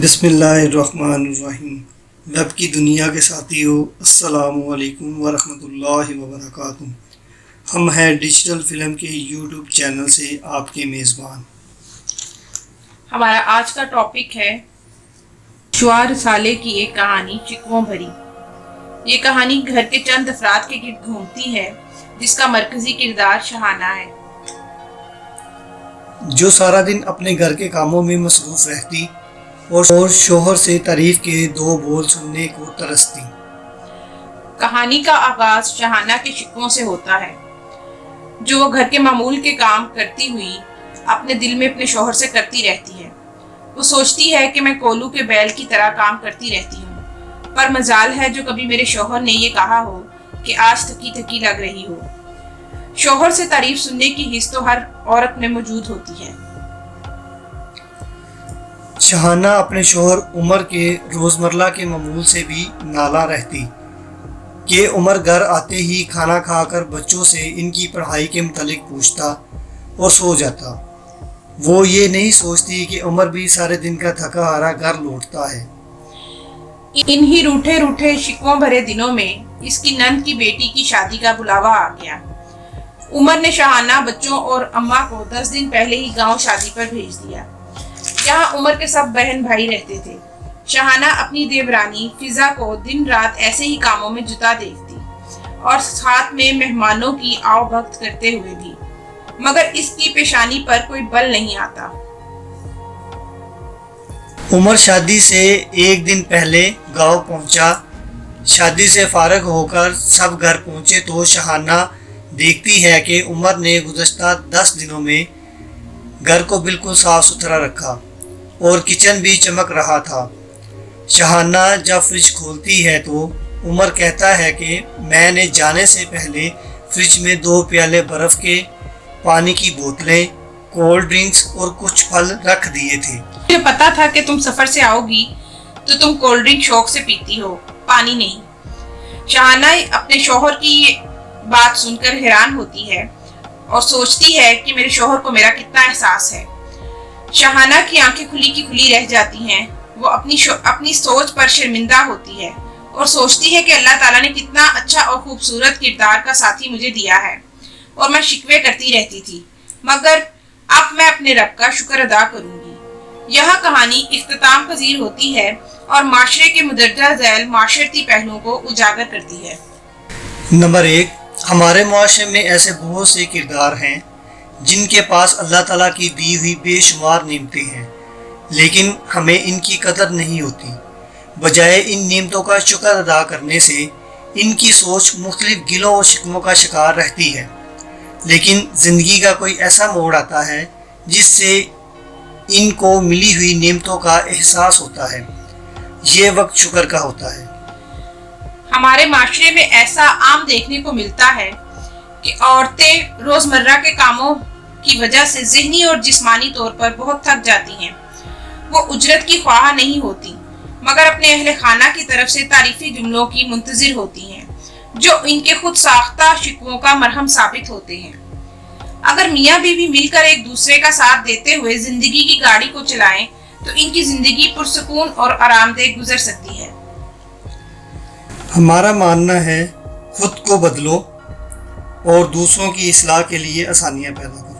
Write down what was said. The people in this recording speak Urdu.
بسم اللہ الرحمن الرحیم۔ ویب کی دنیا کے ساتھیوں، السلام علیکم ورحمۃ اللہ وبرکاتہ۔ ہم ہیں ڈیجیٹل فلم کے یوٹیوب چینل سے آپ کے میزبان۔ ہمارا آج کا ٹاپک ہے شعاع رسالے کی ایک کہانی شکووں بھری۔ یہ کہانی گھر کے چند افراد کے گرد گھومتی ہے جس کا مرکزی کردار شہانہ ہے، جو سارا دن اپنے گھر کے کاموں میں مصروف رہتی اور شوہر سے تعریف کے دو بول سننے کو ترستی۔ کہانی کا آغاز شہانہ کے شکووں سے ہوتا ہے جو وہ گھر کے معمول کے کام کرتی ہوئی اپنے دل میں اپنے شوہر سے کرتی رہتی ہے۔ وہ سوچتی ہے کہ میں کولو کے بیل کی طرح کام کرتی رہتی ہوں، پر مجال ہے جو کبھی میرے شوہر نے یہ کہا ہو کہ آج تھکی تھکی لگ رہی ہو۔ شوہر سے تعریف سننے کی حس تو ہر عورت میں موجود ہوتی ہے۔ شہانہ اپنے شوہر عمر کے روزمرہ کے معمول سے بھی نالاں رہتی کہ عمر گھر آتے ہی کھانا کھا کر بچوں سے ان کی پڑھائی کے متعلق پوچھتا اور سو جاتا۔ وہ یہ نہیں سوچتی کہ عمر بھی سارے دن کا تھکا ہارا گھر لوٹتا ہے۔ انہی روٹھے روٹھے شکووں بھرے دنوں میں اس کی نند کی بیٹی کی شادی کا بلاوا آ گیا۔ عمر نے شہانہ، بچوں اور اماں کو 10 دن پہلے ہی گاؤں شادی پر بھیج دیا، جہاں عمر کے سب بہن بھائی رہتے تھے۔ شہانہ اپنی دیورانی فضا کو دن رات ایسے ہی کاموں میں جتا دیکھتی اور ساتھ میں مہمانوں کی آؤ بھگت کرتے ہوئے بھی، مگر اس کی پیشانی پر کوئی بل نہیں آتا۔ عمر شادی سے ایک دن پہلے گاؤں پہنچا۔ شادی سے فارغ ہو کر سب گھر پہنچے تو شہانہ دیکھتی ہے کہ عمر نے گزشتہ 10 دنوں میں گھر کو بالکل صاف ستھرا رکھا اور کچن بھی چمک رہا تھا۔ شہانہ جب فریج کھولتی ہے تو عمر کہتا ہے کہ میں نے جانے سے پہلے فریج میں 2 پیالے برف کے، پانی کی بوتلیں، کولڈ ڈرنکس اور کچھ پھل رکھ دیے تھے۔ مجھے پتا تھا کہ تم سفر سے آؤ گی تو تم کولڈ ڈرنک شوق سے پیتی ہو، پانی نہیں۔ شہانہ اپنے شوہر کی یہ بات سن کر حیران ہوتی ہے اور سوچتی ہے کہ میرے شوہر کو میرا کتنا احساس ہے۔ شہانہ کی آنکھیں کھلی کی کھلی رہ جاتی ہیں۔ وہ اپنی سوچ پر شرمندہ ہوتی ہے اور سوچتی ہے کہ اللہ تعالیٰ نے کتنا اچھا اور خوبصورت کردار کا ساتھی مجھے دیا ہے اور میں شکوے کرتی رہتی تھی، مگر اب میں اپنے رب کا شکر ادا کروں گی۔ یہاں کہانی اختتام پذیر ہوتی ہے اور معاشرے کے مندرجہ ذیل معاشرتی پہلوؤں کو اجاگر کرتی ہے۔ نمبر 1، ہمارے معاشرے میں ایسے بہت سے کردار ہیں جن کے پاس اللہ تعالیٰ کی دی ہوئی بے شمار نعمتیں ہیں، لیکن ہمیں ان کی قدر نہیں ہوتی۔ بجائے ان نعمتوں کا شکر ادا کرنے سے ان کی سوچ مختلف گلوں اور شکووں کا شکار رہتی ہے۔ لیکن زندگی کا کوئی ایسا موڑ آتا ہے جس سے ان کو ملی ہوئی نعمتوں کا احساس ہوتا ہے۔ یہ وقت شکر کا ہوتا ہے۔ ہمارے معاشرے میں ایسا عام دیکھنے کو ملتا ہے کہ عورتیں روزمرہ کے کاموں کی وجہ سے ذہنی اور جسمانی طور پر بہت تھک جاتی ہیں۔ وہ اجرت کی خواہاں نہیں ہوتی، مگر اپنے اہل خانہ کی طرف سے تعریفی جملوں کی منتظر ہوتی ہیں جو ان کے خود ساختہ شکووں کا مرہم ثابت ہوتے ہیں۔ اگر میاں بیوی مل کر ایک دوسرے کا ساتھ دیتے ہوئے زندگی کی گاڑی کو چلائیں تو ان کی زندگی پرسکون اور آرام دہ گزر سکتی ہے۔ ہمارا ماننا ہے خود کو بدلو اور دوسروں کی اصلاح کے لیے آسانیاں پیدا کرو۔